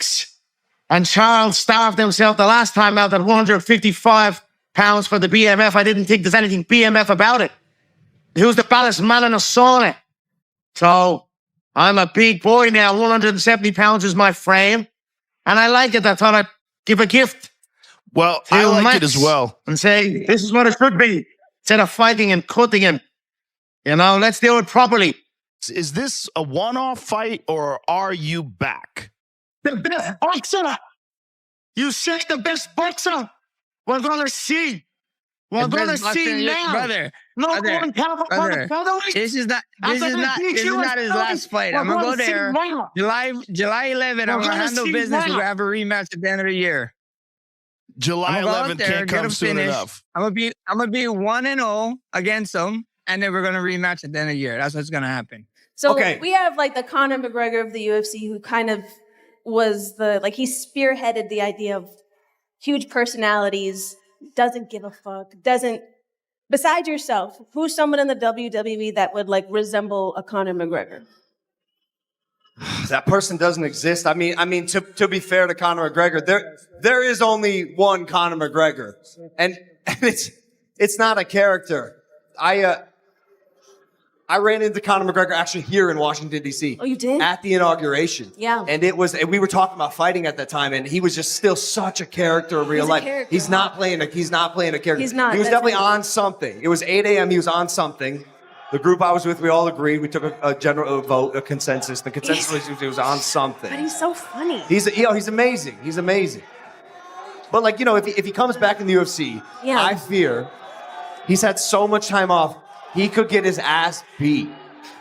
Max and Charles starved themselves the last time out at 155 pounds for the BMF. I didn't think there's anything BMF about it. Who's the baddest man in a sauna? So I'm a big boy now. 170 pounds is my frame. And I like it. I thought I'd give a gift. Well, I like Max it as well. And say, this is what it should be. Instead of fighting and cutting him. You know, let's do it properly. Is this a one-off fight or are you back? The best boxer. You said the best boxer. We're going to see. We're going to see now. Brother, this is not his last fight. I'm going to go there. July 11, I'm going to handle business. We're going to have a rematch at the end of the year. July 11th can't come soon enough. I'm gonna be 1-0 against him, and then we're gonna rematch at the end of the year. That's what's gonna happen. So we have like the Conor McGregor of the UFC, who kind of was he spearheaded the idea of huge personalities, doesn't give a fuck, besides yourself, who's someone in the WWE that would like resemble a Conor McGregor? That person doesn't exist. I mean, to be fair to Conor McGregor, there is only one Conor McGregor, and it's not a character. I ran into Conor McGregor actually here in Washington D.C. Oh, you did? At the inauguration. Yeah. And we were talking about fighting at that time, and he was just still such a character in real life. He's not playing a character. He's not. He was definitely on something. It was 8 a.m. He was on something. The group I was with, we all agreed. We took a general vote, a consensus. The consensus was he was on something. But he's so funny. He's amazing. He's amazing. But like, you know, if he comes back in the UFC, I fear he's had so much time off, he could get his ass beat.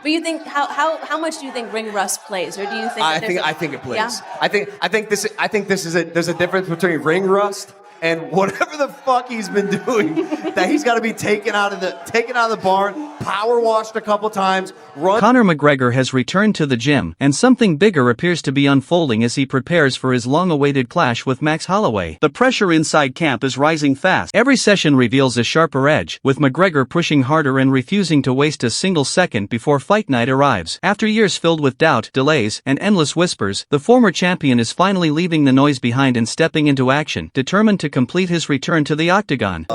But you think how much do you think ring rust plays, or do you think I think it plays. Yeah? I think this is there's a difference between ring rust and whatever the fuck he's been doing, that he's got to be taken out of the barn, power washed a couple times, Conor McGregor has returned to the gym, and something bigger appears to be unfolding as he prepares for his long-awaited clash with Max Holloway. The pressure inside camp is rising fast. Every session reveals a sharper edge, with McGregor pushing harder and refusing to waste a single second before fight night arrives. After years filled with doubt, delays, and endless whispers, the former champion is finally leaving the noise behind and stepping into action, determined to complete his return to the octagon.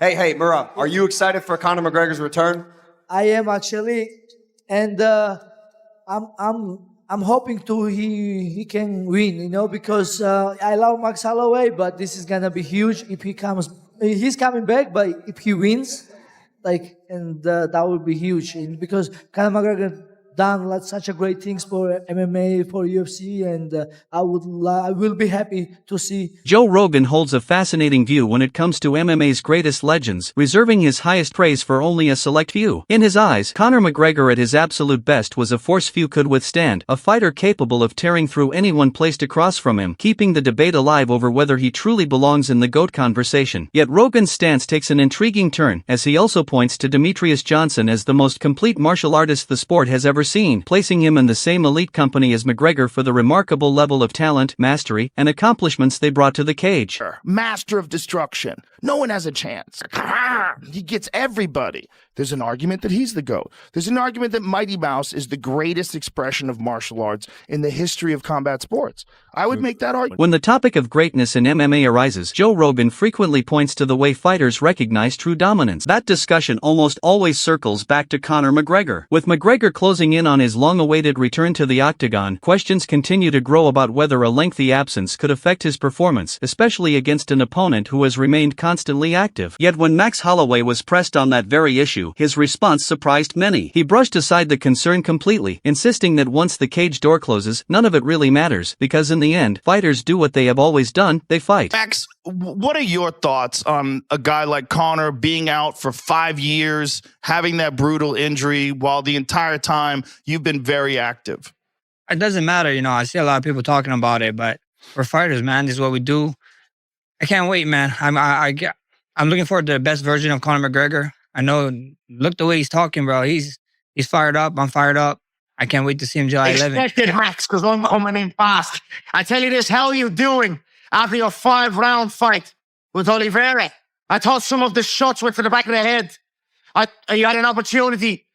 Hey, Murad, are you excited for Conor McGregor's return? I am actually, and I'm hoping he can win, you know, because I love Max Holloway, but this is gonna be huge if he's coming back, but if he wins, that would be huge, and because Conor McGregor done such a great things for MMA, for UFC, and I will be happy to see. Joe Rogan holds a fascinating view when it comes to MMA's greatest legends, reserving his highest praise for only a select few. In his eyes, Conor McGregor at his absolute best was a force few could withstand, a fighter capable of tearing through anyone placed across from him, keeping the debate alive over whether he truly belongs in the GOAT conversation. Yet Rogan's stance takes an intriguing turn, as he also points to Demetrius Johnson as the most complete martial artist the sport has ever seen, placing him in the same elite company as McGregor for the remarkable level of talent, mastery, and accomplishments they brought to the cage. Master of destruction. No one has a chance. He gets everybody. There's an argument that he's the GOAT. There's an argument that Mighty Mouse is the greatest expression of martial arts in the history of combat sports. I would make that argument. When the topic of greatness in MMA arises, Joe Rogan frequently points to the way fighters recognize true dominance. That discussion almost always circles back to Conor McGregor. With McGregor closing in on his long-awaited return to the octagon, questions continue to grow about whether a lengthy absence could affect his performance, especially against an opponent who has remained constantly active. Yet when Max Holloway was pressed on that very issue, his response surprised many. He brushed aside the concern completely, insisting that once the cage door closes, none of it really matters, because in the end, fighters do what they have always done, they fight. Max, what are your thoughts on a guy like Conor being out for 5 years, having that brutal injury, while the entire time you've been very active? It doesn't matter, you know, I see a lot of people talking about it, but we're fighters, man. This is what we do. I can't wait, man. I'm looking forward to the best version of Conor McGregor. I know, look the way he's talking, bro. He's fired up. I'm fired up. I can't wait to see him July 11th. Expected, Max, because I'm coming in fast. I tell you this, how are you doing after your 5-round fight with Oliveira? I thought some of the shots went to the back of the head. You had an opportunity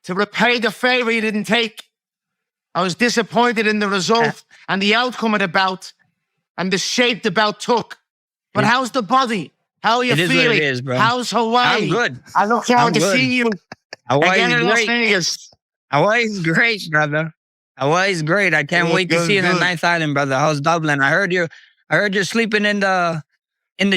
to repay the favor you didn't take. I was disappointed in the result. and the outcome of the bout and the shape the bout took. But how's the body? How are you It is what feeling? it is, bro. How's Hawaii? I'm good. I look forward I'm to good. seeing you Hawaii's again in Las great. Vegas. Hawaii's great, brother. Hawaii's great. I can't wait to see you in the ninth island, brother. How's Dublin? I heard you're sleeping in the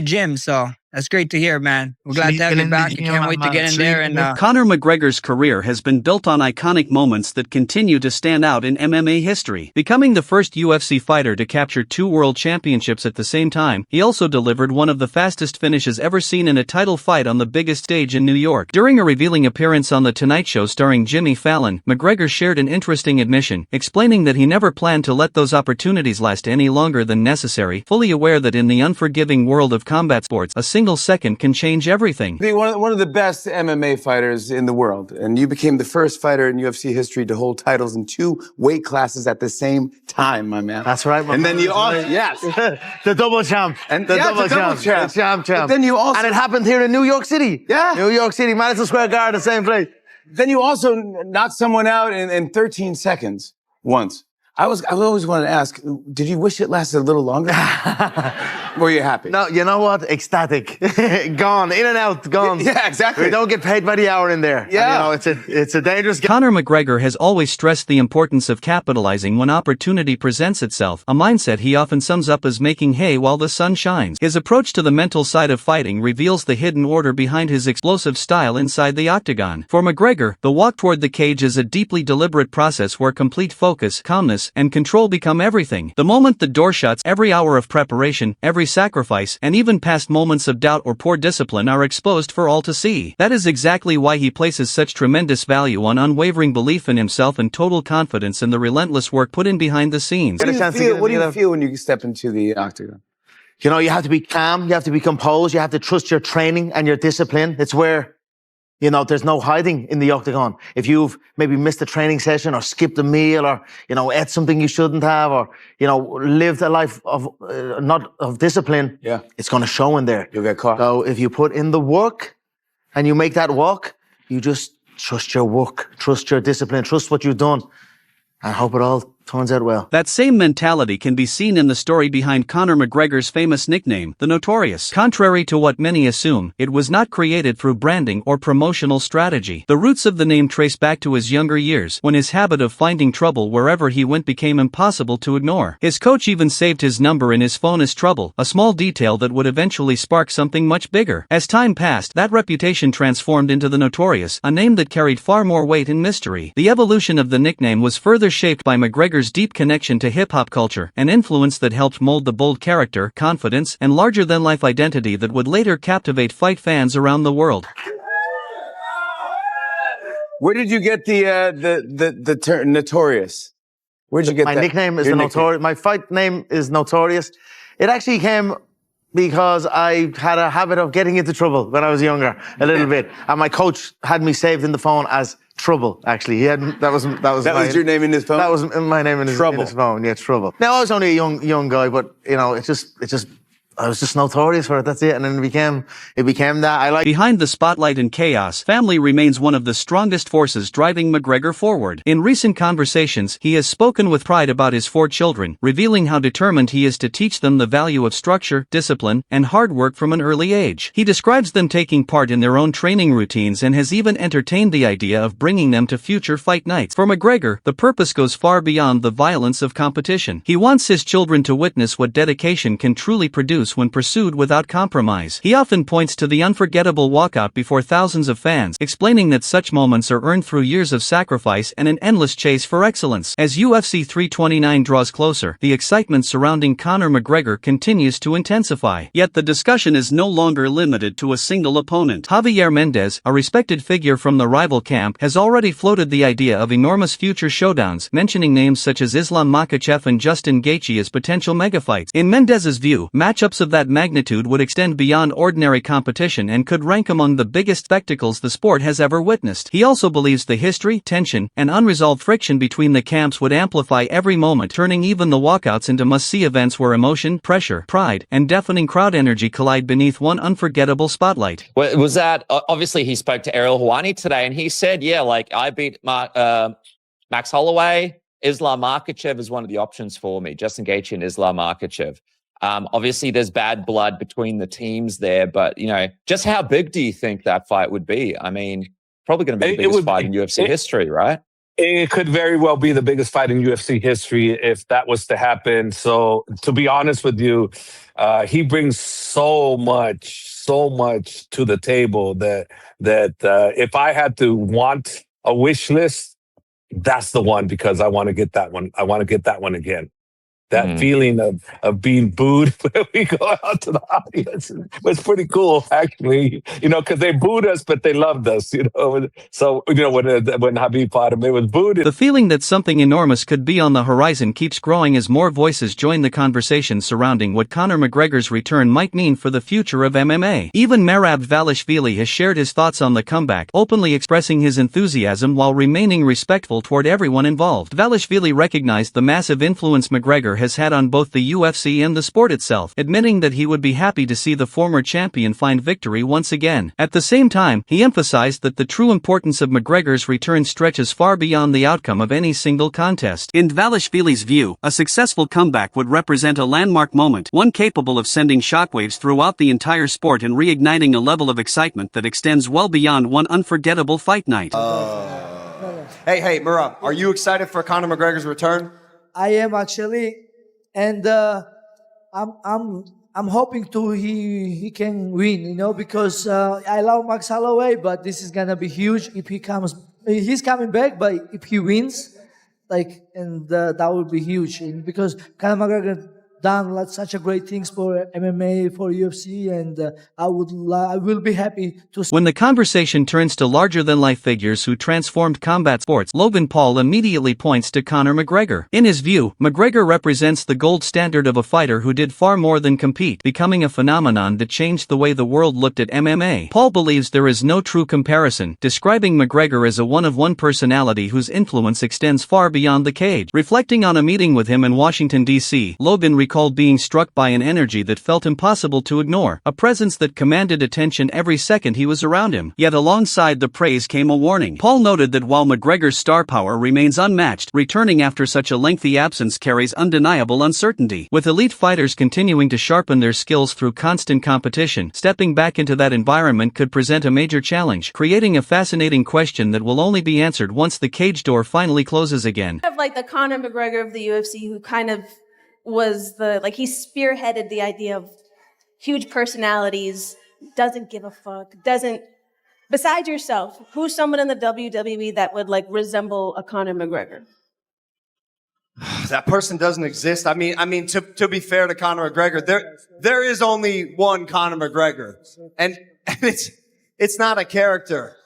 gym, so that's great to hear, man. We're glad to have Sleeping you in the back. I gym, can't wait to man. get in there and Conor McGregor's career has been built on iconic moments that continue to stand out in MMA history. Becoming the first UFC fighter to capture 2 world championships at the same time, he also delivered one of the fastest finishes ever seen in a title fight on the biggest stage in New York. During a revealing appearance on The Tonight Show starring Jimmy Fallon, McGregor shared an interesting admission, explaining that he never planned to let those opportunities last any longer than necessary, fully aware that in the unforgiving world of combat sports, a single second can change everything. Be one of the best MMA fighters in the world, and you became the first fighter in UFC history to hold titles in 2 weight classes at the same time, my man. That's right, my And man. then you also, yes, The double champ. And the yeah, double the double champ. champ. The champ. But then you also, And it happened here in New York City. Yeah. New York City, Madison Square Garden, the same place. then you also knocked someone out in 13 seconds once. I always wanted to ask, did you wish it lasted a little longer? Were you happy? No, you know what? Ecstatic. Gone. In and out. Gone. Yeah, exactly. We don't get paid by the hour in there. Yeah. And, it's a dangerous game. Conor McGregor has always stressed the importance of capitalizing when opportunity presents itself, a mindset he often sums up as making hay while the sun shines. His approach to the mental side of fighting reveals the hidden order behind his explosive style inside the octagon. For McGregor, the walk toward the cage is a deeply deliberate process where complete focus, calmness, and control become everything. The moment the door shuts, every hour of preparation, every sacrifice, and even past moments of doubt or poor discipline are exposed for all to see. That is exactly why he places such tremendous value on unwavering belief in himself and total confidence in the relentless work put in behind the scenes. What do you feel when you step into the octagon? You know, you have to be calm. You have to be composed. You have to trust your training and your discipline. It's where, you know, there's no hiding in the octagon. If you've maybe missed a training session or skipped a meal or, you know, ate something you shouldn't have or, you know, lived a life of not of discipline, Yeah. it's going to show in there. You'll get caught. So if you put in the work and you make that walk, you just trust your work, trust your discipline, trust what you've done, and hope it all turns out well. That same mentality can be seen in the story behind Conor McGregor's famous nickname, the Notorious. Contrary to what many assume, it was not created through branding or promotional strategy. The roots of the name trace back to his younger years, when his habit of finding trouble wherever he went became impossible to ignore. His coach even saved his number in his phone as trouble, a small detail that would eventually spark something much bigger. As time passed, that reputation transformed into the Notorious, a name that carried far more weight and mystery. The evolution of the nickname was further shaped by McGregor's deep connection to hip-hop culture, an influence that helped mold the bold character, confidence, and larger-than-life identity that would later captivate fight fans around the world. Where did you get the term Notorious? Where'd you get My that? nickname is Your the nickname. Notorious. My fight name is Notorious. It actually came because I had a habit of getting into trouble when I was younger, a little bit. And my coach had me saved in the phone as Trouble, actually. He had that was your name in his phone? That was my name in his phone. Yeah, Trouble. Now I was only a young guy, but you know, I was just notorious for it. That's it. And then it became that. I like. Behind the spotlight and chaos, family remains one of the strongest forces driving McGregor forward. In recent conversations, he has spoken with pride about his 4 children, revealing how determined he is to teach them the value of structure, discipline, and hard work from an early age. He describes them taking part in their own training routines and has even entertained the idea of bringing them to future fight nights. For McGregor, the purpose goes far beyond the violence of competition. He wants his children to witness what dedication can truly produce when pursued without compromise. He often points to the unforgettable walkout before thousands of fans, explaining that such moments are earned through years of sacrifice and an endless chase for excellence. As UFC 329 draws closer, the excitement surrounding Conor McGregor continues to intensify. Yet the discussion is no longer limited to a single opponent. Javier Mendez, a respected figure from the rival camp, has already floated the idea of enormous future showdowns, mentioning names such as Islam Makhachev and Justin Gaethje as potential megafights. In Mendez's view, matchups of that magnitude would extend beyond ordinary competition and could rank among the biggest spectacles the sport has ever witnessed. He also believes the history, tension, and unresolved friction between the camps would amplify every moment, turning even the walkouts into must-see events where emotion, pressure, pride, and deafening crowd energy collide beneath one unforgettable spotlight. Well, was that obviously he spoke to Ariel Helwani today, and he said, "Yeah, like I beat Max Holloway. Islam Makhachev is one of the options for me. Justin Gaethje and Islam Makhachev. Obviously, there's bad blood between the teams there, but just how big do you think that fight would be? I mean, probably going to be the biggest fight in UFC history, right? It could very well be the biggest fight in UFC history if that was to happen. So, to be honest with you, he brings so much to the table that if I had to want a wish list, that's the one, because I want to get that one. I want to get that one again. That feeling of being booed when we go out to the audience was pretty cool, actually. Because they booed us, but they loved us. So when Khabib fought him, it was booed. The feeling that something enormous could be on the horizon keeps growing as more voices join the conversation surrounding what Conor McGregor's return might mean for the future of MMA. Even Merab Dvalishvili has shared his thoughts on the comeback, openly expressing his enthusiasm while remaining respectful toward everyone involved. Dvalishvili recognized the massive influence McGregor has had on both the UFC and the sport itself, admitting that he would be happy to see the former champion find victory once again. At the same time, he emphasized that the true importance of McGregor's return stretches far beyond the outcome of any single contest. In Dvalishvili's view, a successful comeback would represent a landmark moment, one capable of sending shockwaves throughout the entire sport and reigniting a level of excitement that extends well beyond one unforgettable fight night. Hey, Merab, are you excited for Conor McGregor's return? I am actually, and I'm hoping he can win, because I love Max Holloway, but this is gonna be huge if he's coming back, but if he wins, that would be huge, and because Conor McGregor done such a great things for MMA, for UFC, and I will be happy to see. When the conversation turns to larger-than-life figures who transformed combat sports, Logan Paul immediately points to Conor McGregor. In his view, McGregor represents the gold standard of a fighter who did far more than compete, becoming a phenomenon that changed the way the world looked at MMA. Paul believes there is no true comparison, describing McGregor as a one-of-one personality whose influence extends far beyond the cage. Reflecting on a meeting with him in Washington, D.C., Logan recalled being struck by an energy that felt impossible to ignore, a presence that commanded attention every second he was around him. Yet alongside the praise came a warning. Paul noted that while McGregor's star power remains unmatched, returning after such a lengthy absence carries undeniable uncertainty. With elite fighters continuing to sharpen their skills through constant competition, stepping back into that environment could present a major challenge, creating a fascinating question that will only be answered once the cage door finally closes again. Like the Conor McGregor of the UFC, who kind of was he spearheaded the idea of huge personalities, doesn't give a fuck, besides yourself, who's someone in the WWE that would resemble a Conor McGregor? That person doesn't exist. I mean, to be fair to Conor McGregor, there is only one Conor McGregor, and it's not a character.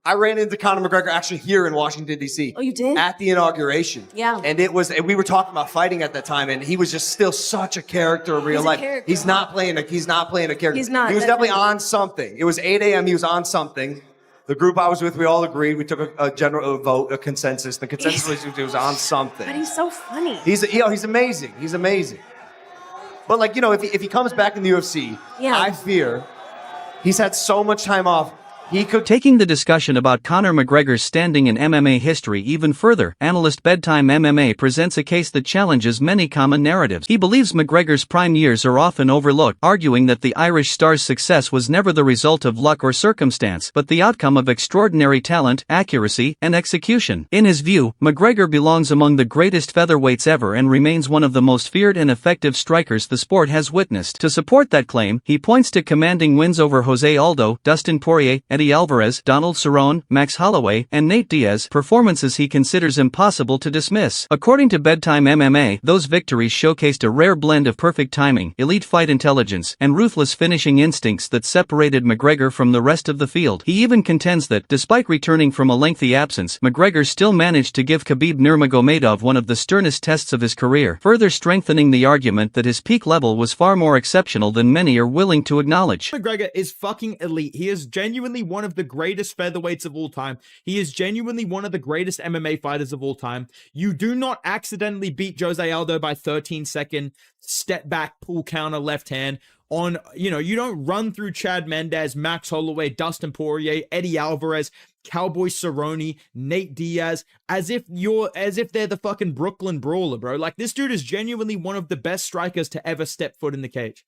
I ran into Conor McGregor actually here in Washington, D.C. Oh, you did? At the inauguration. Yeah. And we were talking about fighting at that time, and he was just still such a character in real life. He's not playing a character. He's not. He was definitely on something. It was 8 a.m. He was on something. The group I was with, we all agreed. We took a general vote, a consensus. The consensus was he was on something. But he's so funny. He's amazing. He's amazing. But if he comes back in the UFC, yeah. I fear he's had so much time off. Taking the discussion about Conor McGregor's standing in MMA history even further, analyst Bedtime MMA presents a case that challenges many common narratives. He believes McGregor's prime years are often overlooked, arguing that the Irish star's success was never the result of luck or circumstance, but the outcome of extraordinary talent, accuracy, and execution. In his view, McGregor belongs among the greatest featherweights ever and remains one of the most feared and effective strikers the sport has witnessed. To support that claim, he points to commanding wins over Jose Aldo, Dustin Poirier, Eddie Alvarez, Donald Cerrone, Max Holloway, and Nate Diaz, performances he considers impossible to dismiss. According to Bedtime MMA, those victories showcased a rare blend of perfect timing, elite fight intelligence, and ruthless finishing instincts that separated McGregor from the rest of the field. He even contends that, despite returning from a lengthy absence, McGregor still managed to give Khabib Nurmagomedov one of the sternest tests of his career, further strengthening the argument that his peak level was far more exceptional than many are willing to acknowledge. McGregor is fucking elite. He is genuinely one of the greatest featherweights of all time. He is genuinely one of the greatest MMA fighters of all time. You do not accidentally beat Jose Aldo by 13-second step back pull counter left hand on, you don't run through Chad Mendez, Max Holloway, Dustin Poirier, Eddie Alvarez, Cowboy Cerrone, Nate Diaz, as if they're the fucking Brooklyn Brawler, bro. Like, this dude is genuinely one of the best strikers to ever step foot in the cage.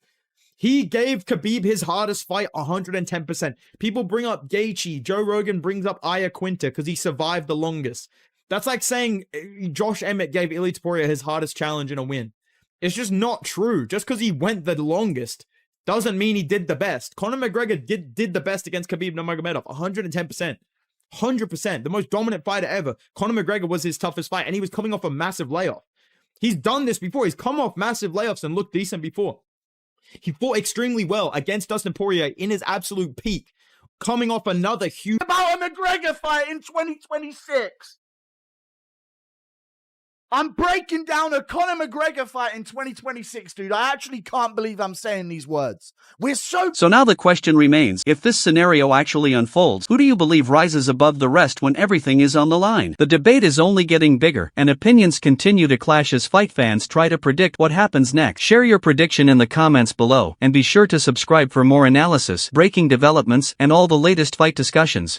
He gave Khabib his hardest fight 110%. People bring up Gaethje. Joe Rogan brings up Iaquinta because he survived the longest. That's like saying Josh Emmett gave Ilie Topuria his hardest challenge in a win. It's just not true. Just because he went the longest doesn't mean he did the best. Conor McGregor did the best against Khabib Nurmagomedov, 110%. 100%. The most dominant fighter ever. Conor McGregor was his toughest fight, and he was coming off a massive layoff. He's done this before. He's come off massive layoffs and looked decent before. He fought extremely well against Dustin Poirier in his absolute peak, coming off another huge... About a McGregor fight in 2026. I'm breaking down a Conor McGregor fight in 2026, dude. I actually can't believe I'm saying these words. So now the question remains, if this scenario actually unfolds, who do you believe rises above the rest when everything is on the line? The debate is only getting bigger, and opinions continue to clash as fight fans try to predict what happens next. Share your prediction in the comments below, and be sure to subscribe for more analysis, breaking developments, and all the latest fight discussions.